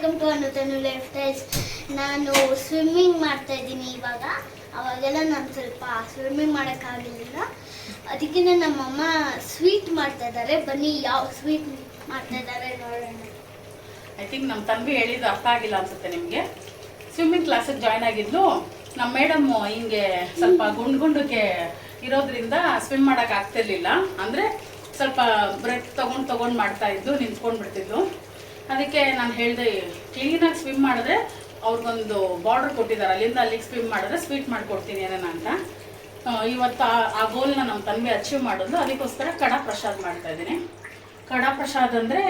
Welcome to Anutanu lifestyles. ನಾನು swimming ಮಾಡ್ತಾ ಇದ್ದೀನಿ ಇವಾಗ. ಅವಾಗೆಲ್ಲ ನಾನು ಸ್ವಲ್ಪ ಸ್ವಿಮ್ಮಿಂಗ್ ಮಾಡೋಕ್ಕಾಗಲಿಲ್ಲ, ಅದಕ್ಕೆ ನಮ್ಮಮ್ಮ ಸ್ವೀಟ್ ಮಾಡ್ತಾ ಇದ್ದಾರೆ. ಬನ್ನಿ ಯಾವ ಸ್ವೀಟ್ ಮಾಡ್ತಾ ಇದ್ದಾರೆ ನೋಡೋಣ. ಐ ಥಿಂಕ್ ನಮ್ಮ ತಂದೆ ಹೇಳಿದ್ದು ಅರ್ಥ ಆಗಿಲ್ಲ ಅನ್ಸುತ್ತೆ ನಿಮಗೆ. ಸ್ವಿಮ್ಮಿಂಗ್ ಕ್ಲಾಸಿಗೆ ಜಾಯ್ನ್ ಆಗಿದ್ದು ನಮ್ಮ ಮೇಡಮ್ ಹಿಂಗೆ ಸ್ವಲ್ಪ ಗುಂಡ್ಗೆ ಇರೋದ್ರಿಂದ ಸ್ವಿಮ್ ಮಾಡೋಕೆ ಆಗ್ತಿರ್ಲಿಲ್ಲ. ಅಂದರೆ ಸ್ವಲ್ಪ ಬ್ರೆತ್ ತೊಗೊಂಡು ಮಾಡ್ತಾ ಇದ್ದು, ನಿಂತ್ಕೊಂಡು ಬಿಡ್ತಿದ್ಲು. ಅದಕ್ಕೆ ನಾನು ಹೇಳಿದೆ, ಕ್ಲೀನಾಗಿ ಸ್ವಿಮ್ ಮಾಡಿದ್ರೆ ಅವ್ರಿಗೊಂದು ಬಾರ್ಡರ್ ಕೊಟ್ಟಿದ್ದಾರೆ, ಅಲ್ಲಿಂದ ಅಲ್ಲಿಗೆ ಸ್ವಿಮ್ ಮಾಡಿದ್ರೆ ಸ್ವೀಟ್ ಮಾಡಿಕೊಡ್ತೀನಿ ಏನೇನ ಅಂತ. ಇವತ್ತು ಆ ಗೋಲ್ನ ನಮ್ಮ ತಂದೆ ಅಚೀವ್ ಮಾಡೋದು. ಅದಕ್ಕೋಸ್ಕರ ಕಡಾ ಪ್ರಸಾದ್ ಮಾಡ್ತಾ ಇದ್ದೀನಿ. ಕಡಾ ಪ್ರಸಾದ್ ಅಂದರೆ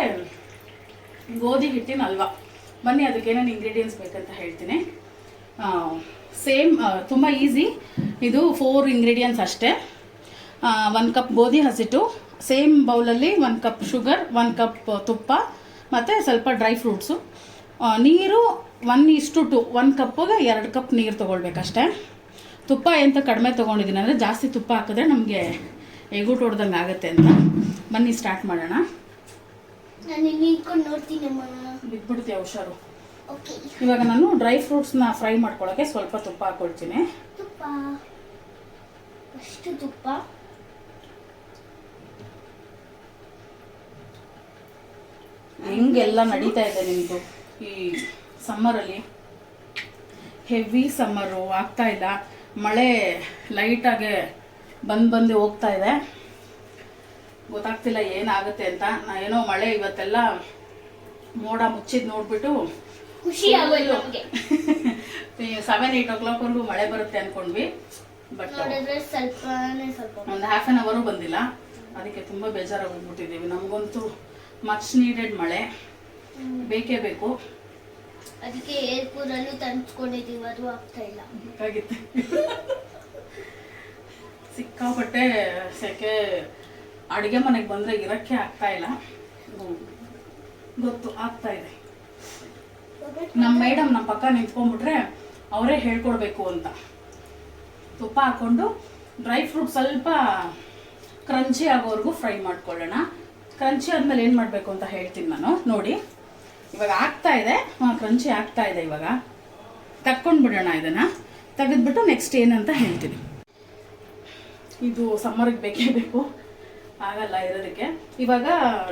ಗೋಧಿ ಹಿಟ್ಟಿನ ಹಲ್ವಾ. ಬನ್ನಿ ಅದಕ್ಕೆ ಏನೇನು ಇಂಗ್ರೀಡಿಯೆಂಟ್ಸ್ ಬೇಕಂತ ಹೇಳ್ತೀನಿ. ಸೇಮ್ ತುಂಬ ಈಸಿ ಇದು. 4 ಇಂಗ್ರೀಡಿಯೆಂಟ್ಸ್ ಅಷ್ಟೇ. 1 ಕಪ್ ಗೋಧಿ ಹಸಿಟ್ಟು, ಸೇಮ್ ಬೌಲಲ್ಲಿ 1 ಕಪ್ ಶುಗರ್, 1 ಕಪ್ ತುಪ್ಪ ಮತ್ತು ಸ್ವಲ್ಪ ಡ್ರೈ ಫ್ರೂಟ್ಸು. ನೀರು 1:2, 1 ಕಪ್ಪಿಗೆ 2 ಕಪ್ ನೀರು ತೊಗೊಳ್ಬೇಕಷ್ಟೇ. ತುಪ್ಪ ಎಂತ ಕಡಿಮೆ ತೊಗೊಂಡಿದ್ದೀನಿ ಅಂದರೆ ಜಾಸ್ತಿ ತುಪ್ಪ ಹಾಕಿದ್ರೆ ನಮಗೆ ಎಗುಟು ಹೊಡ್ದಂಗೆ ಆಗುತ್ತೆ ಅಂತ. ಬನ್ನಿ ಸ್ಟಾರ್ಟ್ ಮಾಡೋಣ. ನಾನು ನಿಂತ್ಕೊಂಡು ನೋಡ್ತೀನಿ. ಬಿಟ್ಬಿಡ್ತೀಯ ಹುಷಾರು. ಓಕೆ, ಇವಾಗ ನಾನು ಡ್ರೈ ಫ್ರೂಟ್ಸ್ನ ಫ್ರೈ ಮಾಡ್ಕೊಳ್ಳೋಕ್ಕೆ ಸ್ವಲ್ಪ ತುಪ್ಪ ಹಾಕ್ಕೊಳ್ತೀನಿ. ತುಪ್ಪ ಅಷ್ಟು ತುಪ್ಪ. ಹೆಂಗೆಲ್ಲ ನಡೀತಾ ಇದೆ ನಿಮ್ಮದು ಈ ಸಮ್ಮರಲ್ಲಿ? ಹೆವಿ ಸಮ್ಮರು, ಆಗ್ತಾ ಇಲ್ಲ. ಮಳೆ ಲೈಟಾಗೆ ಬಂದು ಹೋಗ್ತಾ ಇದೆ. ಗೊತ್ತಾಗ್ತಿಲ್ಲ ಏನಾಗುತ್ತೆ ಅಂತ. ಏನೋ ಮಳೆ ಇವತ್ತೆಲ್ಲ ಮೋಡ ಮುಚ್ಚಿದ್ ನೋಡ್ಬಿಟ್ಟು ಖುಷಿ ಆಗೋಯ್ತು ನಮಗೆ. 7-8 o'clockವರೆಗೂ ಮಳೆ ಬರುತ್ತೆ ಅನ್ಕೊಂಡ್ವಿ. ಬಟ್ ಒಂದು ಹಾಫ್ ಆನ್ ಅವರು ಬಂದಿಲ್ಲ. ಅದಕ್ಕೆ ತುಂಬ ಬೇಜಾರಾಗಿ ಹೋಗ್ಬಿಟ್ಟಿದ್ದೀವಿ. ನಮಗಂತೂ ಮಚ್ ನೀಡೆಡ್ ಮಳೆ ಬೇಕೇ ಬೇಕು. ಅದಕ್ಕೆ ಏರ್ಪೂರಲ್ಲೂ ತಂದ್ಕೊಂಡಿದ್ದೀವಿ, ಅದು ಆಗ್ತಾ ಇಲ್ಲ. ಬೇಕಾಗಿತ್ತು. ಸಿಕ್ಕಾಪಟ್ಟೆ ಸೆಕೆ. ಅಡುಗೆ ಮನೆಗೆ ಬಂದರೆ ಇರೋಕ್ಕೆ ಆಗ್ತಾ ಇಲ್ಲ. ಗೊತ್ತು ಆಗ್ತಾ ಇದೆ. ನಮ್ಮ ಮೇಡಮ್ ನಮ್ಮ ಪಕ್ಕ ನಿಂತ್ಕೊಂಡ್ಬಿಟ್ರೆ ಅವರೇ ಹೇಳ್ಕೊಡ್ಬೇಕು ಅಂತ. ತುಪ್ಪ ಹಾಕ್ಕೊಂಡು ಡ್ರೈ ಫ್ರೂಟ್ ಸ್ವಲ್ಪ ಕ್ರಂಚಿ ಆಗೋವರೆಗೂ ಫ್ರೈ ಮಾಡ್ಕೊಳ್ಳೋಣ. ಕ್ರಂಚಿ ಆದಮೇಲೆ ಏನು ಮಾಡಬೇಕು ಅಂತ ಹೇಳ್ತೀನಿ ನಾನು. ನೋಡಿ ಇವಾಗ ಆಗ್ತಾ ಇದೆ, ಕ್ರಂಚಿ ಆಗ್ತಾ ಇದೆ. ಇವಾಗ ತಕ್ಕೊಂಡು ಬಿಡೋಣ. ಇದನ್ನು ತೆಗೆದ್ಬಿಟ್ಟು ನೆಕ್ಸ್ಟ್ ಏನಂತ ಹೇಳ್ತೀನಿ. ಇದು ಸಮ್ಮರ್ಗೆ ಬೇಕೇ ಬೇಕು, ಆಗಲ್ಲ ಇರೋದಕ್ಕೆ. ಇವಾಗ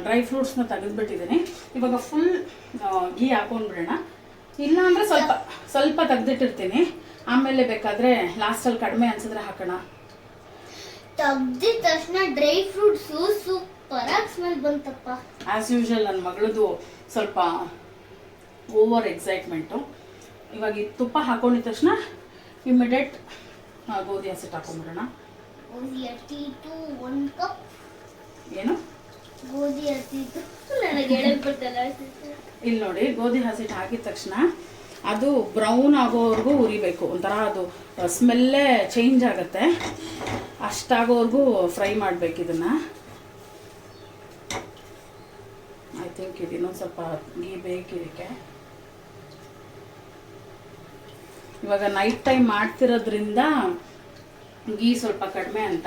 ಡ್ರೈ ಫ್ರೂಟ್ಸ್ನ ತೆಗೆದ್ಬಿಟ್ಟಿದ್ದೀನಿ. ಇವಾಗ ಫುಲ್ ಗೀ ಹಾಕೊಂಡ್ಬಿಡೋಣ. ಇಲ್ಲ ಅಂದರೆ ಸ್ವಲ್ಪ ತೆಗ್ದಿಟ್ಟಿರ್ತೀನಿ. ಆಮೇಲೆ ಬೇಕಾದರೆ ಲಾಸ್ಟಲ್ಲಿ ಕಡಿಮೆ ಅನ್ಸಿದ್ರೆ ಹಾಕೋಣ. ತೆಗ್ದಿದ ತಕ್ಷಣ ಡ್ರೈ ಫ್ರೂಟ್ಸು ಸೂಪರ್ ಆಗಿ ಸ್ಮೆಲ್ ಬಂತಪ್ಪ. ಆ್ಯಸ್ ಯೂಶುವಲ್ ನನ್ನ ಮಗಳದು ಸ್ವಲ್ಪ ಓವರ್ ಎಕ್ಸೈಟ್ಮೆಂಟು. ಇವಾಗ ಈ ತುಪ್ಪ ಹಾಕೊಂಡಿದ ತಕ್ಷಣ ಇಮಿಡಿಯೇಟ್ ಗೋಧಿ ಹಸಿಟ್ಟು ಹಾಕೊಂಡ್ಬಿಡೋಣ. ಗೋಧಿ ಹಸಿಟ್ಟು 1 ಕಪ್. ಏನು ಗೋಧಿ ಹಸಿಟ್ಟು? ನನಗೆ ಹೇಳಕ್ ಬರ್ತಲ್ಲ. ಇಲ್ಲಿ ನೋಡಿ, ಗೋಧಿ ಹಸಿಟ್ಟು ಹಾಕಿದ ತಕ್ಷಣ ಅದು ಬ್ರೌನ್ ಆಗೋವರೆಗೂ ಉರಿಬೇಕು. ಒಂಥರ ಅದು ಸ್ಮೆಲ್ಲೇ ಚೇಂಜ್ ಆಗುತ್ತೆ. ಅಷ್ಟಾಗೋವರೆಗೂ ಫ್ರೈ ಮಾಡಬೇಕು ಇದನ್ನು. ಐ ಥಿಂಕ್ ಇದು ಇನ್ನೊಂದು ಸ್ವಲ್ಪ ಗೀ ಬೇಕಿದಕ್ಕೆ. ಇವಾಗ ನೈಟ್ ಟೈಮ್ ಮಾಡ್ತಿರೋದ್ರಿಂದ ಗೀ ಸ್ವಲ್ಪ ಕಡಿಮೆ ಅಂತ.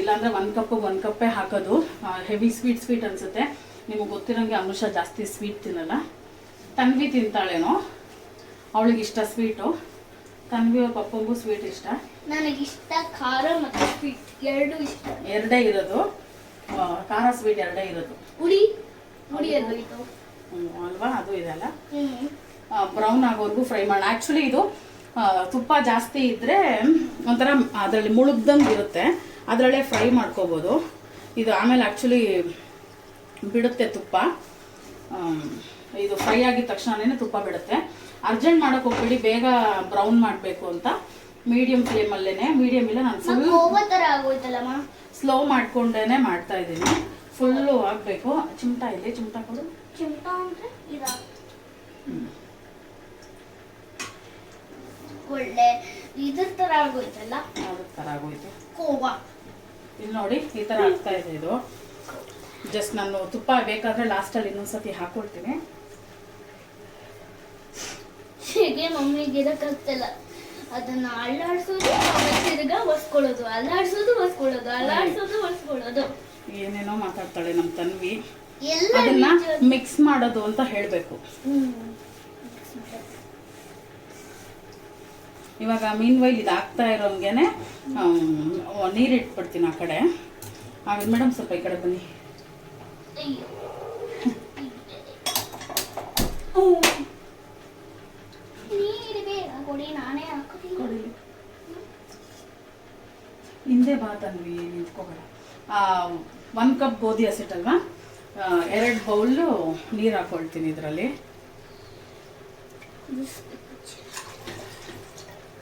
ಇಲ್ಲಾಂದರೆ 1 ಕಪ್ಪೇ ಹಾಕೋದು. ಹೆವಿ ಸ್ವೀಟ್ ಅನಿಸುತ್ತೆ. ನಿಮಗೆ ಗೊತ್ತಿರೋಂಗೆ ಅನುಷ ಜಾಸ್ತಿ ಸ್ವೀಟ್ ತಿನ್ನಲ್ಲ. ತನ್ವಿ ತಿಂತಾಳೇನೋ, ಅವಳಿಗೆ ಇಷ್ಟ ಸ್ವೀಟು. ತನ್ವಿ ಅವ್ರ ಪಪ್ಪಂಗೂ ಸ್ವೀಟ್ ಇಷ್ಟ. ನನಗಿಷ್ಟ ಖಾರ ಮತ್ತು ಸ್ವೀಟ್ ಎರಡೂ ಇಷ್ಟ. ಎರಡೇ ಇರೋದು, ಖಾರ ಸ್ವೀಟ್ ಎರಡೇ ಇರೋದು. ಹುಳಿ ಅದು ಅಲ್ವಾ? ಅದು ಇದೆಲ್ಲ ಬ್ರೌನ್ ಆಗೋವರೆಗೂ ಫ್ರೈ ಮಾಡೋಣ. ಆ್ಯಕ್ಚುಲಿ ಇದು ತುಪ್ಪ ಜಾಸ್ತಿ ಇದ್ದರೆ ಒಂಥರ ಅದರಲ್ಲಿ ಮುಳುಗ್ದಂಗೆ ಇರುತ್ತೆ, ಅದರಲ್ಲೇ ಫ್ರೈ ಮಾಡ್ಕೋಬೋದು. ಇದು ಆಮೇಲೆ ಆ್ಯಕ್ಚುಲಿ ಬಿಡುತ್ತೆ ತುಪ್ಪ. ಇದು ಫ್ರೈ ಆಗಿದ ತಕ್ಷಣನೇ ತುಪ್ಪ ಬಿಡುತ್ತೆ. ಅರ್ಜೆಂಟ್ ಮಾಡೋಕೆ ಹೋಗ್ಬಿಡಿ, ಬೇಗ ಬ್ರೌನ್ ಮಾಡಬೇಕು ಅಂತ. ಮೀಡಿಯಮ್ ಫ್ಲೇಮಲ್ಲೇ, ಮೀಡಿಯಮ್ ಇಲ್ಲ, ನಾನು ಸ್ಲೋ ಮಾಡ್ಕೊಂಡೇ ಮಾಡ್ತಾ ಇದ್ದೀನಿ. ಫುಲ್ಲು ಆಗಬೇಕು. ಚಿಮಟ ಇಲ್ಲಿ, ಚಿಮಟ ಕೊಡು. ಚಿಮಟ ಅಂದರೆ ಒಳ್ಳೆ ಇದ್ರ ಥರ ಆಗೋಯ್ತಲ್ಲ. ಅದ್ರ ಥರ ಆಗೋಯ್ತು. ಕೋವಾ ಇಲ್ಲಿ ನೋಡಿ, ಈ ಥರ ಆಗ್ತಾ ಇದೆ ಇದು. ಜಸ್ಟ್ ನಾನು ತುಪ್ಪ ಬೇಕಾದರೆ ಲಾಸ್ಟಲ್ಲಿ ಇನ್ನೊಂದ್ಸತಿ ಹಾಕೊಳ್ತೀನಿ. ಹೇಗೆ ಮಮ್ಮಿಗೆ ಇರೋಕ್ಕಾಗ್ತಿಲ್ಲ. ಅದನ್ನು ಅಲ್ಲಾಡ್ಸೋದು, ತಿರ್ಗಾ ಒರೆಸ್ಕೊಳ್ಳೋದು, ಅಲ್ಲಾಡ್ಸೋದು ಒರೆಸ್ಕೊಳ್ಳೋದು, ಅಲ್ಲಾಡ್ಸೋದು ಒರೆಸ್ಕೊಳ್ಳೋದು. ಏನೇನೋ ಮಾತಾಡ್ತಾಳೆ ನಮ್ಮ ತನ್ವಿ. ಎಲ್ಲ ಅದನ್ನ ಮಿಕ್ಸ್ ಮಾಡೋದು ಅಂತ ಹೇಳಬೇಕು. ಇವಾಗ ಮೀನ್ವೈಲ್ ಇದು ಆಗ್ತಾ ಇರೋಂಗೆನೆ ನೀರು ಇಟ್ಬಿಡ್ತೀನಿ ಆ ಕಡೆ. ಆಮೇಲೆ ಮೇಡಮ್ ಸ್ವಲ್ಪ ಈ ಕಡೆ ಬನ್ನಿ. ಹಿಂದೆ ಬಾ ತನ್ವಿ, ನಿಂತ್ಕೋಬೇಡ. 1 ಕಪ್ ಗೋಧಿ ಹಸಿಟ್ಟು ಅಲ್ವಾ, 2 ಬೌಲು ನೀರು ಹಾಕೊಳ್ತೀನಿ ಇದರಲ್ಲಿ.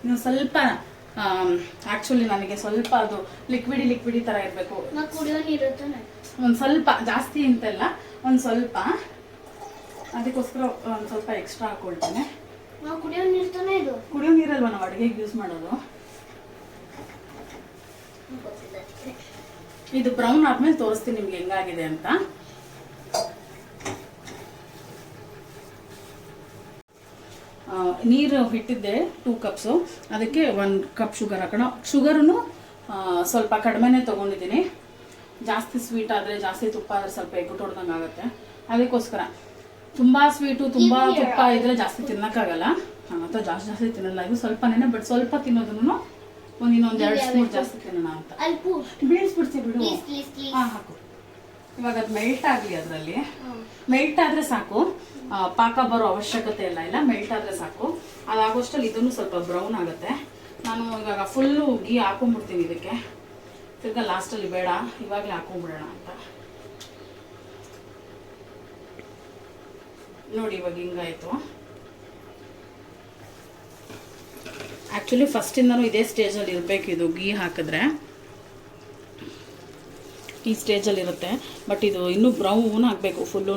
ನೀವು ಸ್ವಲ್ಪ ಆ್ಯಕ್ಚುಲಿ ನನಗೆ ಸ್ವಲ್ಪ ಅದು ಲಿಕ್ವಿಡಿ ಥರ ಇರಬೇಕು. ಒಂದು ಸ್ವಲ್ಪ, ಜಾಸ್ತಿ ಅಂತೆಲ್ಲ, ಒಂದು ಸ್ವಲ್ಪ, ಅದಕ್ಕೋಸ್ಕರ ಒಂದು ಸ್ವಲ್ಪ ಎಕ್ಸ್ಟ್ರಾ ಹಾಕೊಳ್ತೀನಿ. ಕುಡಿಯೋ ನೀರು ತಾನೇ ಇದು? ಕುಡಿಯೋ ನೀರಲ್ವ ನಾವು ಅಡುಗೆಗೆ ಯೂಸ್ ಮಾಡೋದು. ಇದು ಬ್ರೌನ್ ಆದ್ಮೇಲೆ ತೋರಿಸ್ತೀನಿ ನಿಮ್ಗೆ ಹೆಂಗಾಗಿದೆ ಅಂತ. ನೀರು ಇಟ್ಟಿದ್ದೆ 2 ಕಪ್ಸು, ಅದಕ್ಕೆ 1 ಕಪ್ ಶುಗರ್ ಹಾಕೋಣ. ಶುಗರೂ ಸ್ವಲ್ಪ ಕಡಿಮೆನೇ ತೊಗೊಂಡಿದ್ದೀನಿ. ಜಾಸ್ತಿ ಸ್ವೀಟ್ ಆದರೆ, ಜಾಸ್ತಿ ತುಪ್ಪ ಆದರೆ ಸ್ವಲ್ಪ ಎಗ್ಗುಟ್ಟು ಹೊಡ್ದಂಗೆ ಆಗುತ್ತೆ. ಅದಕ್ಕೋಸ್ಕರ ತುಂಬ ಸ್ವೀಟು, ತುಂಬ ತುಪ್ಪ ಇದ್ರೆ ಜಾಸ್ತಿ ತಿನ್ನೋಕ್ಕಾಗಲ್ಲ. ಅಥವಾ ಜಾಸ್ತಿ ತಿನ್ನಲ್ಲ. ಇದು ಸ್ವಲ್ಪನೇ, ಬಟ್ ಸ್ವಲ್ಪ ತಿನ್ನೋದನ್ನು ಇನ್ನೊಂದು 2 ಸ್ಪೂನ್ ಜಾಸ್ತಿ ತಿನ್ನೋಣ ಅಂತ. ಬೀಳಿಸ್ಬಿಡ್ತೀವಿ ಬಿಡು. ಹಾಂ, ಹಾಕು. ಇವಾಗ ಅದು ಮೆಲ್ಟ್ ಆಗಲಿ. ಅದರಲ್ಲಿ ಮೆಲ್ಟ್ ಆದರೆ ಸಾಕು, ಪಾಕ ಬರೋ ಅವಶ್ಯಕತೆ ಇಲ್ಲ. ಮೆಲ್ಟ್ ಆದರೆ ಸಾಕು. ಅದಾಗೋಷ್ಟಲ್ಲಿ ಇದನ್ನು ಸ್ವಲ್ಪ ಬ್ರೌನ್ ಆಗುತ್ತೆ. ನಾನು ಇವಾಗ ಫುಲ್ಲು ಗೀ ಹಾಕೊಂಡ್ಬಿಡ್ತೀನಿ ಇದಕ್ಕೆ. ತಿರ್ಗಾ ಲಾಸ್ಟಲ್ಲಿ ಬೇಡ, ಇವಾಗಲೇ ಹಾಕೊಂಡ್ಬಿಡೋಣ ಅಂತ. ನೋಡಿ ಇವಾಗ ಹಿಂಗಾಯಿತು. ಆ್ಯಕ್ಚುಲಿ ಫಸ್ಟಿಂದನೂ ಇದೇ ಸ್ಟೇಜಲ್ಲಿ ಇರಬೇಕು. ಇದು ಗೀ ಹಾಕಿದ್ರೆ ಈ ಸ್ಟೇಜಲ್ಲಿ ಇರುತ್ತೆ. ಬಟ್ ಇದು ಇನ್ನೂ ಬ್ರೌನ್ ಆಗಬೇಕು. ಫುಲ್ಲೂ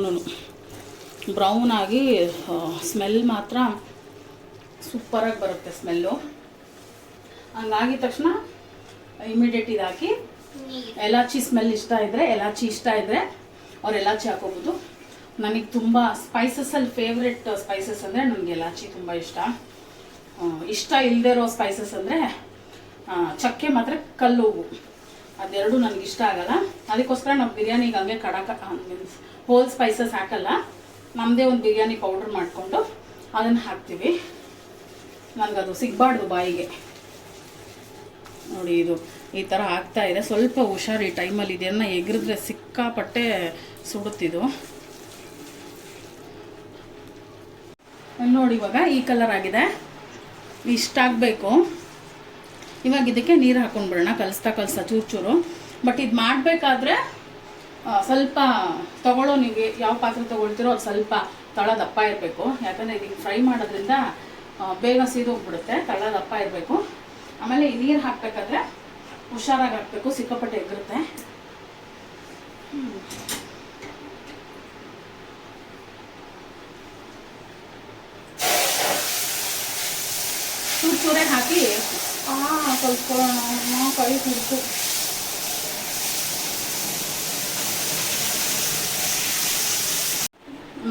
ಬ್ರೌನ್ ಆಗಿ ಸ್ಮೆಲ್ ಮಾತ್ರ ಸೂಪರಾಗಿ ಬರುತ್ತೆ ಸ್ಮೆಲ್ಲು. ಹಂಗಾಗಿದ ತಕ್ಷಣ ಇಮಿಡಿಯೇಟ್ ಇದು ಹಾಕಿ, ಎಲಾಚಿ ಸ್ಮೆಲ್ ಇಷ್ಟ ಇದ್ದರೆ, ಎಲಾಚಿ ಇಷ್ಟ ಇದ್ದರೆ ಅವ್ರು ಎಲಾಚಿ ಹಾಕೋಬೋದು. ನನಗೆ ತುಂಬ ಸ್ಪೈಸಸಲ್ಲಿ ಫೇವ್ರೆಟ್ ಸ್ಪೈಸಸ್ ಅಂದರೆ ನನಗೆ ಎಲಾಚಿ ತುಂಬ ಇಷ್ಟ. ಇಷ್ಟ ಇಲ್ಲದೆ ಇರೋ ಸ್ಪೈಸಸ್ ಅಂದರೆ ಚಕ್ಕೆ ಮಾತ್ರ ಕಲ್ಲೋಗು, ಅದೆರಡು ನನಗೆ ಇಷ್ಟ ಆಗಲ್ಲ. ಅದಕ್ಕೋಸ್ಕರ ನಾವು ಬಿರಿಯಾನಿಗೆ ಹಂಗೆ ಮೀನ್ಸ್ ಹೋಲ್ ಸ್ಪೈಸಸ್ ಹಾಕಲ್ಲ. ನಮ್ಮದೇ ಒಂದು ಬಿರಿಯಾನಿ ಪೌಡ್ರ್ ಮಾಡಿಕೊಂಡು ಅದನ್ನು ಹಾಕ್ತೀವಿ. ನನಗದು ಸಿಗಬಾರ್ದು ಬಾಯಿಗೆ. ನೋಡಿ ಇದು ಈ ಥರ ಆಗ್ತಾ ಇದೆ. ಸ್ವಲ್ಪ ಹುಷಾರು ಈ ಟೈಮಲ್ಲಿ. ಇದನ್ನು ಎಗರಿದ್ರೆ ಸಿಕ್ಕಾಪಟ್ಟೆ ಸುಡುತ್ತಿದ್ದು. ನೋಡಿ ಇವಾಗ ಈ ಕಲರ್ ಆಗಿದೆ. ಇಷ್ಟ ಆಗಬೇಕು. ಇವಾಗ ಇದಕ್ಕೆ ನೀರು ಹಾಕೊಂಡ್ಬಿಡೋಣ, ಕಲಿಸ್ತಾ ಚೂರು. ಬಟ್ ಇದು ಮಾಡಬೇಕಾದ್ರೆ ಸ್ವಲ್ಪ ತಗೊಳ್ಳೋ, ನೀವು ಯಾವ ಪಾತ್ರೆ ತೊಗೊಳ್ತೀರೋ ಅದು ಸ್ವಲ್ಪ ತಳ ದಪ್ಪ ಇರಬೇಕು. ಯಾಕಂದರೆ ಇದಕ್ಕೆ ಫ್ರೈ ಮಾಡೋದ್ರಿಂದ ಬೇಗ ಸೀದೋಗ್ಬಿಡುತ್ತೆ. ತಳ ದಪ್ಪ ಇರಬೇಕು. ಆಮೇಲೆ ಈ ನೀರು ಹಾಕಬೇಕಾದ್ರೆ ಹುಷಾರಾಗಿ ಹಾಕಬೇಕು, ಸಿಕ್ಕಾಪಟ್ಟೆ ಎಗ್ಗುತ್ತೆ. ಚೂರೇ ಹಾಕಿ ಸ್ವಲ್ಪ ಕೈ ಹುಡ್ತು.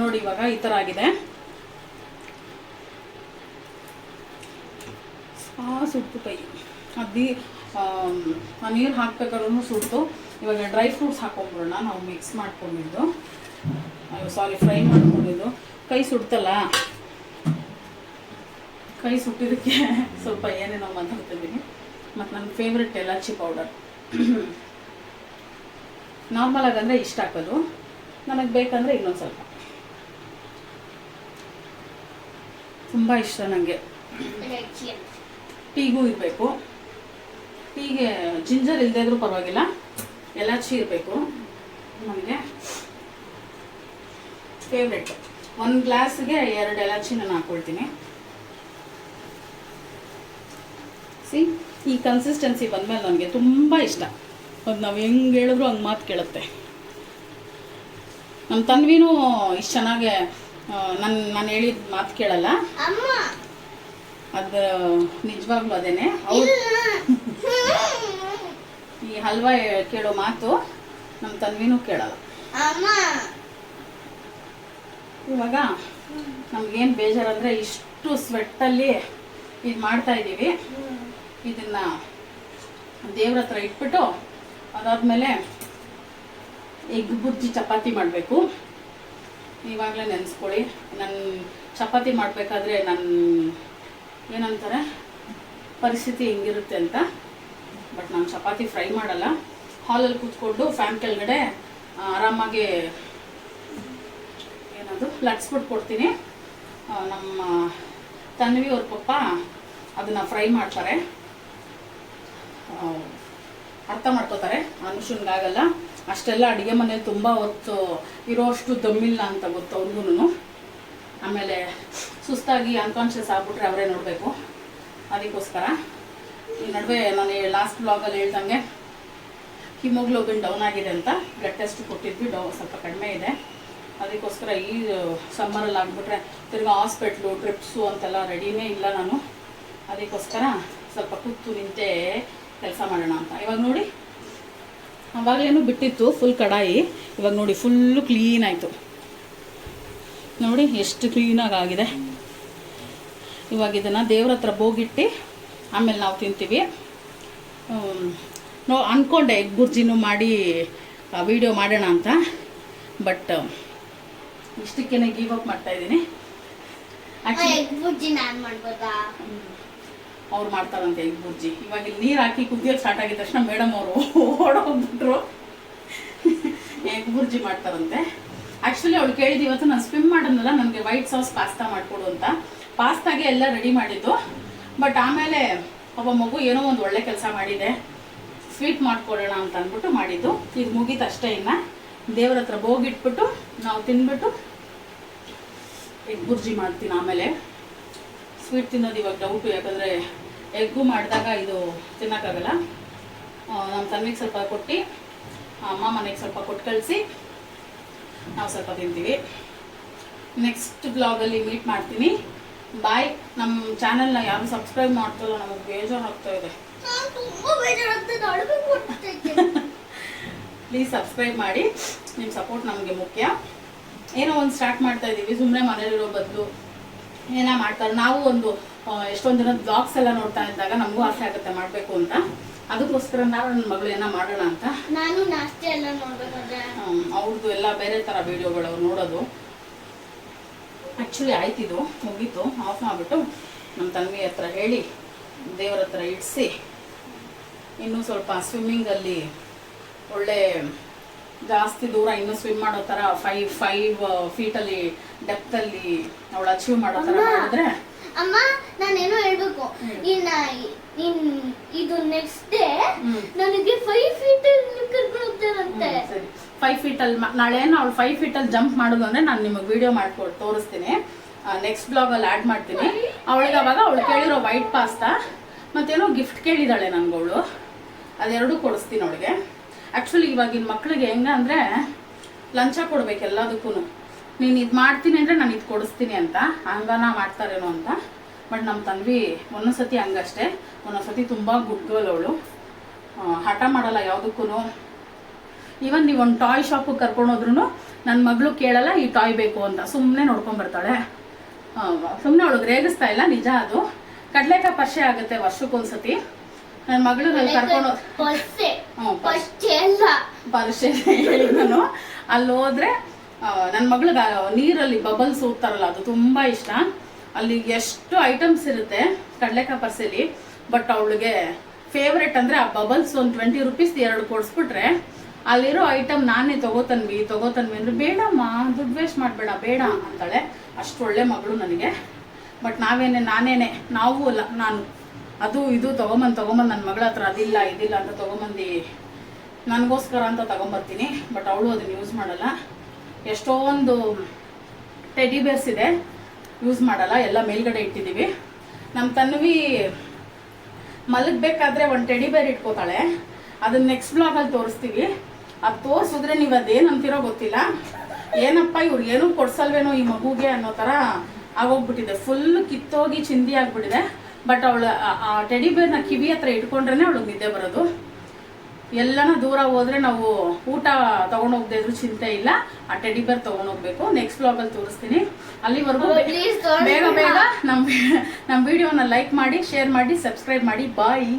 ನೋಡಿ ಇವಾಗ ಈ ಥರ ಆಗಿದೆ. ಸುಟ್ಟು ಕೈ ಅದ್ದಿ ನೀರು ಹಾಕ್ಬೇಕಾದ್ರೂ ಸುಟ್ಟು. ಇವಾಗ ಡ್ರೈ ಫ್ರೂಟ್ಸ್ ಹಾಕೊಂಡ್ಬಿಡೋಣ. ನಾವು ಮಿಕ್ಸ್ ಮಾಡ್ಕೊಂಡಿದ್ದು, ಫ್ರೈ ಮಾಡ್ಕೊಂಡಿದ್ದು. ಕೈ ಸುಡ್ತಲ್ಲ, ಕೈ ಸುಟ್ಟಿದ್ದಕ್ಕೆ ಸ್ವಲ್ಪ ಏನೇನೋ ಮಾತಾಡ್ತಿದ್ದೀನಿ. ಮತ್ತು ನನ್ನ ಫೇವ್ರೆಟ್ ಎಲಾಚಿ ಪೌಡರ್. ನಾರ್ಮಲ್ ಆಗಂದರೆ ಇಷ್ಟ ಹಾಕೋದು, ನನಗೆ ಬೇಕಂದರೆ ಇನ್ನೊಂದು ಸ್ವಲ್ಪ. ತುಂಬ ಇಷ್ಟ ನನಗೆ. ಟೀಗೂ ಇರಬೇಕು. ಟೀಗೆ ಜಿಂಜರ್ ಇಲ್ಲದೇ ಇದ್ರೂ ಪರವಾಗಿಲ್ಲ, ಎಲಾಚಿ ಇರಬೇಕು. ನನಗೆ ಫೇವ್ರೆಟ್. 1 ಗ್ಲಾಸ್ಗೆ 2 ಎಲಾಚಿ ನಾನು ಹಾಕ್ಕೊಳ್ತೀನಿ. ಈ ಕನ್ಸಿಸ್ಟೆನ್ಸಿ ಬಂದಮೇಲೆ ನನಗೆ ತುಂಬ ಇಷ್ಟ. ಅದು ನಾವು ಹೆಂಗೆ ಹೇಳಿದ್ರು ಹಂಗೆ ಮಾತು ಕೇಳುತ್ತೆ. ನಮ್ಮ ತನ್ವಿನೂ ಇಷ್ಟು ಚೆನ್ನಾಗೆ ನಾನು ಹೇಳಿದ ಮಾತು ಕೇಳಲ್ಲ. ಅದು ನಿಜವಾಗ್ಲೂ ಅದೇನೆ. ಅವ್ರು ಈ ಹಲ್ವಾ ಕೇಳೋ ಮಾತು ನಮ್ಮ ತನ್ವಿನೂ ಕೇಳಲ್ಲ. ಇವಾಗ ನಮ್ಗೇನು ಬೇಜಾರಂದರೆ ಇಷ್ಟು ಸ್ವೆಟ್ಟಲ್ಲಿ ಇದು ಮಾಡ್ತಾ ಇದ್ದೀವಿ. ಇದನ್ನು ದೇವ್ರ ಹತ್ರ ಇಟ್ಬಿಟ್ಟು ಅದಾದಮೇಲೆ ಎಗ್ ಬುರ್ಜಿ ಚಪಾತಿ ಮಾಡಬೇಕು. ಇವಾಗಲೇ ನೆನೆಸ್ಕೊಳ್ಳಿ. ನನ್ನ ಚಪಾತಿ ಮಾಡಬೇಕಾದ್ರೆ ನನ್ನ ಏನಂತಾರೆ ಪರಿಸ್ಥಿತಿ ಹೆಂಗಿರುತ್ತೆ ಅಂತ. ಬಟ್ ನಾನು ಚಪಾತಿ ಫ್ರೈ ಮಾಡಲ್ಲ. ಹಾಲಲ್ಲಿ ಕೂತ್ಕೊಂಡು ಫ್ಯಾನ್ ಕೆಳಗಡೆ ಆರಾಮಾಗಿ ಏನದು ಲಟ್ಸ್ಬಿಟ್ಟು ಕೊಡ್ತೀನಿ. ನಮ್ಮ ತನ್ವಿ ಅವ್ರ ಪಪ್ಪ ಅದನ್ನು ಫ್ರೈ ಮಾಡ್ತಾರೆ, ಅರ್ಥ ಮಾಡ್ಕೋತಾರೆ. ಅನುಷನ್ಗಾಗಲ್ಲ. ಅಷ್ಟೆಲ್ಲ ಅಡುಗೆ ಮನೇಲಿ ತುಂಬ ಹೊತ್ತು ಇರೋಷ್ಟು ದಮ್ಮಿಲ್ಲ ಅಂತ ಗೊತ್ತು ಅವ್ರಿಗೂ. ಆಮೇಲೆ ಸುಸ್ತಾಗಿ ಅನ್ಕಾನ್ಷಿಯಸ್ ಆಗ್ಬಿಟ್ರೆ ಅವರೇ ನೋಡಬೇಕು. ಅದಕ್ಕೋಸ್ಕರ ಈ ನಡುವೆ ನಾನು ಲಾಸ್ಟ್ ಬ್ಲಾಗಲ್ಲಿ ಹೇಳ್ದಂಗೆ ಹಿಮೋಗ್ಲೋಬಿನ್ ಡೌನ್ ಆಗಿದೆ ಅಂತ ಬ್ಲಡ್ ಟೆಸ್ಟ್ ಕೊಟ್ಟಿದ್ವಿ. ಸ್ವಲ್ಪ ಕಡಿಮೆ ಇದೆ. ಅದಕ್ಕೋಸ್ಕರ ಈ ಸಮ್ಮರಲ್ಲಿ ಆಗಿಬಿಟ್ರೆ ತಿರ್ಗಿ ಹಾಸ್ಪಿಟ್ಲು ಟ್ರಿಪ್ಸು ಅಂತೆಲ್ಲ ರೆಡಿನೇ ಇಲ್ಲ ನಾನು. ಅದಕ್ಕೋಸ್ಕರ ಸ್ವಲ್ಪ ಕೂತು ನಿಂತೆ ಕೆಲಸ ಮಾಡೋಣ ಅಂತ. ಇವಾಗ ನೋಡಿ, ಅವಾಗಲೇನು ಬಿಟ್ಟಿತ್ತು ಫುಲ್ ಕಡಾಯಿ. ಇವಾಗ ನೋಡಿ ಫುಲ್ಲು ಕ್ಲೀನ್ ಆಯಿತು. ನೋಡಿ ಎಷ್ಟು ಕ್ಲೀನಾಗಿ ಆಗಿದೆ. ಇವಾಗ ಇದನ್ನು ದೇವ್ರ ಹತ್ರ ಬೋಗಿಟ್ಟು ಆಮೇಲೆ ನಾವು ತಿಂತೀವಿ. ಅಂದ್ಕೊಂಡೆ ಎಗ್ ಬುರ್ಜಿನೂ ಮಾಡಿ ವಿಡಿಯೋ ಮಾಡೋಣ ಅಂತ. ಬಟ್ ಇಷ್ಟಕ್ಕೇನೆ ಗಿವ್ ಅಪ್ ಮಾಡ್ತಾಯಿದ್ದೀನಿ. ಎಗ್ ಬುರ್ಜಿ ನಾನು ಮಾಡ್ಬೋದಾ? ಅವ್ರು ಮಾಡ್ತಾರಂತೆ ಎಗ್ ಬುರ್ಜಿ. ಇವಾಗ ಇಲ್ಲಿ ನೀರು ಹಾಕಿ ಕುದಿಯೋಕೆ ಸ್ಟಾರ್ಟ್ ಆಗಿದ ತಕ್ಷಣ ಮೇಡಮ್ ಅವರು ಓಡೋಗ್ಬಿಟ್ರು. ಎಗ್ ಬುರ್ಜಿ ಮಾಡ್ತಾರಂತೆ. ಆ್ಯಕ್ಚುಲಿ ಅವಳು ಕೇಳಿದ್ದು ಇವತ್ತು ನಾನು ಸ್ವಿಮ್ ಮಾಡೋದಲ್ಲ, ನನಗೆ ವೈಟ್ ಸಾಸ್ ಪಾಸ್ತಾ ಮಾಡಿಕೊಡು ಅಂತ. ಪಾಸ್ತಾಗೆ ಎಲ್ಲ ರೆಡಿ ಮಾಡಿದ್ದು. ಬಟ್ ಆಮೇಲೆ ಒಬ್ಬ ಮಗು ಏನೋ ಒಂದು ಒಳ್ಳೆ ಕೆಲಸ ಮಾಡಿದೆ, ಸ್ವೀಟ್ ಮಾಡ್ಕೊಡೋಣ ಅಂತ ಅಂದ್ಬಿಟ್ಟು ಮಾಡಿದ್ದು. ಇದು ಮುಗೀತು ಅಷ್ಟೇ. ಇನ್ನು ದೇವ್ರ ಹತ್ರ ಹೋಗಿಟ್ಬಿಟ್ಟು ನಾವು ತಿಂದ್ಬಿಟ್ಟು ಎಗ್ ಬುರ್ಜಿ ಮಾಡ್ತೀನಿ. ಆಮೇಲೆ ಸ್ವೀಟ್ ತಿನ್ನೋದು ಇವಾಗ ಡೌಟು, ಯಾಕಂದರೆ ಎಗ್ಗು ಮಾಡಿದಾಗ ಇದು ತಿನ್ನೋಕ್ಕಾಗಲ್ಲ. ನಮ್ಮ ತಂದೆಗೆ ಸ್ವಲ್ಪ ಕೊಟ್ಟು ಅಮ್ಮ ಮನೆಗೆ ಸ್ವಲ್ಪ ಕೊಟ್ಟು ಕಳಿಸಿ ನಾವು ಸ್ವಲ್ಪ ತಿಂತೀವಿ. ನೆಕ್ಸ್ಟ್ ಬ್ಲಾಗಲ್ಲಿ ಮೀಟ್ ಮಾಡ್ತೀನಿ. ಬಾಯ್. ನಮ್ಮ ಚಾನಲ್ನ ಯಾರು ಸಬ್ಸ್ಕ್ರೈಬ್ ಮಾಡ್ತಾರೋ ನಮಗೆ ಬೇಜಾರು ಆಗ್ತಾ ಇದೆ. ಪ್ಲೀಸ್ ಸಬ್ಸ್ಕ್ರೈಬ್ ಮಾಡಿ. ನಿಮ್ಮ ಸಪೋರ್ಟ್ ನಮಗೆ ಮುಖ್ಯ. ಏನೋ ಒಂದು ಸ್ಟಾರ್ಟ್ ಮಾಡ್ತಾ ಇದ್ದೀವಿ, ಸುಮ್ಮನೆ ಮನೇಲಿರೋ ಬದಲು ಏನೋ ಮಾಡ್ತಾರೆ. ನಾವು ಒಂದು ಎಷ್ಟೊಂದು ದಿನದ ಬ್ಲಾಗ್ಸ್ ಎಲ್ಲ ನೋಡ್ತಾ ಇದ್ದಾಗ ನಮಗೂ ಆಸೆ ಆಗುತ್ತೆ ಮಾಡಬೇಕು ಅಂತ. ಅದಕ್ಕೋಸ್ಕರ ನಾವು ನನ್ನ ಮಗಳು ಏನೋ ಮಾಡೋಣ ಅಂತ. ನಾನು ನಾಷ್ಟೆ ಎಲ್ಲ ನೋಡ್ಬೇಕಾದ್ರೆ ಅವ್ರದ್ದು ಎಲ್ಲ ಬೇರೆ ಥರ ವೀಡಿಯೋಗಳು ಅವ್ರು ನೋಡೋದು. ಆ್ಯಕ್ಚುಲಿ ಆಯ್ತಿದ್ದು ಮುಗೀತು. ಆಫ್ ಮಾಡಿಬಿಟ್ಟು ನಮ್ಮ ತಂದೆ ಹತ್ರ ಹೇಳಿ ದೇವರ ಹತ್ರ ಇಡಿಸಿ ಇನ್ನೂ ಸ್ವಲ್ಪ ಸ್ವಿಮ್ಮಿಂಗಲ್ಲಿ ಒಳ್ಳೆ ಜಾಸ್ತಿ ದೂರ ಇನ್ನೂ ಸ್ವಿಮ್ ಮಾಡೋ ಥರ 5 ಫೀಟಲ್ಲಿ ಡೆಪ್ತಲ್ಲಿ ಅವಳು ಅಚೀವ್ ಮಾಡೋ ಥರ ಮಾಡಿದ್ರೆ. ಅಮ್ಮ ನಾನೇನೋ ಹೇಳ್ಬೇಕು. ಇದು ನೆಕ್ಸ್ಟ್ ಡೇ ನನಗೆ 5 ಫೀಟ್ ಕರ್ಕೊಂಡು ಹೋಗ್ತಾರಂತೆ. ಸರಿ, 5 ಫೀಟಲ್ಲಿ ನಾಳೆ ಅವಳು 5 ಫೀಟಲ್ಲಿ ಜಂಪ್ ಮಾಡೋದು ಅಂದರೆ ನಾನು ನಿಮಗೆ ವಿಡಿಯೋ ಮಾಡ್ಕೊಟ್ಟು ತೋರಿಸ್ತೀನಿ. ನೆಕ್ಸ್ಟ್ ಬ್ಲಾಗಲ್ಲಿ ಆ್ಯಡ್ ಮಾಡ್ತೀನಿ. ಅವಳಿಗೆ ಅವಾಗ ಅವಳು ಕೇಳಿರೋ ವೈಟ್ ಪಾಸ್ತಾ ಮತ್ತೇನೋ ಗಿಫ್ಟ್ ಕೇಳಿದಾಳೆ ನನಗವಳು, ಅದೆರಡೂ ಕೊಡಿಸ್ತೀನಿ ಅವಳಿಗೆ. ಆ್ಯಕ್ಚುಲಿ ಇವಾಗಿನ ಮಕ್ಕಳಿಗೆ ಹೆಂಗಂದರೆ ಲಂಚ ಕೊಡ್ಬೇಕು ಎಲ್ಲದಕ್ಕೂ. ನೀನು ಇದು ಮಾಡ್ತೀನಿ ಅಂದರೆ ನಾನು ಇದು ಕೊಡಿಸ್ತೀನಿ ಅಂತ ಹಂಗನ ಮಾಡ್ತಾರೇನೋ ಅಂತ. ಬಟ್ ನಮ್ಮ ತಂದೆ ಒಂದೊಂದು ಸತಿ ಹಂಗಷ್ಟೇ, ಒಂದೊಂದು ಸತಿ ತುಂಬ ಗುಡ್ ಗರ್ಲ್ ಅವಳು. ಹಠ ಮಾಡಲ್ಲ ಯಾವುದಕ್ಕೂ. ಈವನ್ ನೀವು ಒಂದು ಟಾಯ್ ಶಾಪಿಗೆ ಕರ್ಕೊಂಡೋದ್ರೂ ನನ್ನ ಮಗಳು ಕೇಳಲ್ಲ ಈ ಟಾಯ್ ಬೇಕು ಅಂತ, ಸುಮ್ಮನೆ ನೋಡ್ಕೊಂಬರ್ತಾಳೆ. ಸುಮ್ಮನೆ ಅವಳಿಗೆ ರೇಗಿಸ್ತಾ ಇಲ್ಲ, ನಿಜ ಅದು. ಕಡಲೆಕಾಯಿ ಪರಿಚಯ ಆಗುತ್ತೆ ವರ್ಷಕ್ಕೊಂದ್ಸತಿ. ನನ್ನ ಮಗಳು ಅಲ್ಲಿ ಕರ್ಕೊಂಡು ಪರಿಚಯ ಹೇಳಿ ನಾನು ಅಲ್ಲಿ ಹೋದ್ರೆ ನನ್ನ ಮಗಳಿಗೆ ನೀರಲ್ಲಿ ಬಬಲ್ಸ್ ಹೋಗ್ತಾರಲ್ಲ ಅದು ತುಂಬ ಇಷ್ಟ. ಅಲ್ಲಿ ಎಷ್ಟು ಐಟಮ್ಸ್ ಇರುತ್ತೆ ಕಡಲೆಕಾಯಿ ಪರ್ಸೆಲಿ. ಬಟ್ ಅವಳಿಗೆ ಫೇವ್ರೆಟ್ ಅಂದರೆ ಆ ಬಬಲ್ಸ್ ಒಂದು 20 ರೂಪೀಸ್ 2 ಕೊಡಿಸ್ಬಿಟ್ರೆ ಅಲ್ಲಿರೋ ಐಟಮ್ ನಾನೇ ತಗೋತನ್ವಿ ಅಂದರೆ ಬೇಡಮ್ಮ ದುಡ್ಡು ವೇಸ್ಟ್ ಮಾಡಬೇಡ ಬೇಡ ಅಂತಾಳೆ. ಅಷ್ಟು ಒಳ್ಳೆ ಮಗಳು ನನಗೆ. ಬಟ್ ನಾವು ಅಲ್ಲ, ನಾನು ಅದು ಇದು ತೊಗೊಂಬಂದು ನನ್ನ ಮಗಳ ಹತ್ರ ಅದಿಲ್ಲ ಇದಿಲ್ಲ ಅಂತ ತೊಗೊಂಬಂದು ನನಗೋಸ್ಕರ ಅಂತ ತೊಗೊಂಬರ್ತೀನಿ. ಬಟ್ ಅವಳು ಅದನ್ನು ಯೂಸ್ ಮಾಡಲ್ಲ. ಎಷ್ಟೊಂದು ಟೆಡಿ ಬೇರ್ಸ್ ಇದೆ, ಯೂಸ್ ಮಾಡಲ್ಲ, ಎಲ್ಲ ಮೇಲ್ಗಡೆ ಇಟ್ಟಿದ್ದೀವಿ. ನಮ್ಮ ತನ್ವಿ ಮಲಗಬೇಕಾದ್ರೆ ಒಂದು ಟೆಡಿ ಬೇರ್ ಇಟ್ಕೋತಾಳೆ. ಅದನ್ನ ನೆಕ್ಸ್ಟ್ ಬ್ಲಾಗಲ್ಲಿ ತೋರಿಸ್ತೀವಿ. ಅದು ತೋರಿಸಿದ್ರೆ ನೀವು ಅದೇನು ಅಂತಿರೋ ಗೊತ್ತಿಲ್ಲ. ಏನಪ್ಪ ಇವ್ರು ಏನೂ ಕೊಡ್ಸಲ್ವೇನೋ ಈ ಮಗುಗೆ ಅನ್ನೋ ಥರ ಆಗೋಗ್ಬಿಟ್ಟಿದೆ. ಫುಲ್ ಕಿತ್ತೋಗಿ ಚಿಂದಿ ಆಗಿಬಿಟ್ಟಿದೆ. ಬಟ್ ಅವಳು ಆ ಟೆಡಿ ಬೇರ್ನ ಕಿವಿ ಹತ್ರ ಇಟ್ಕೊಂಡ್ರೆ ಅವಳಿಗೆ ನಿದ್ದೆ ಬರೋದು. ಎಲ್ಲನ ದೂರ ಹೋದ್ರೆ ನಾವು ಊಟ ತೊಗೊಂಡೋಗದೆ ಇದ್ರೂ ಚಿಂತೆ ಇಲ್ಲ, ಆ ಟೆಡಿ ಬೇರ್ ತೊಗೊಂಡೋಗ್ಬೇಕು. ನೆಕ್ಸ್ಟ್ ಬ್ಲಾಗಲ್ಲಿ ತೋರಿಸ್ತೀನಿ. ಅಲ್ಲಿವರೆಗೂ ಬೇಗ ನಮ್ಮ ವಿಡಿಯೋನ ಲೈಕ್ ಮಾಡಿ, ಶೇರ್ ಮಾಡಿ, ಸಬ್ಸ್ಕ್ರೈಬ್ ಮಾಡಿ. ಬಾಯ್.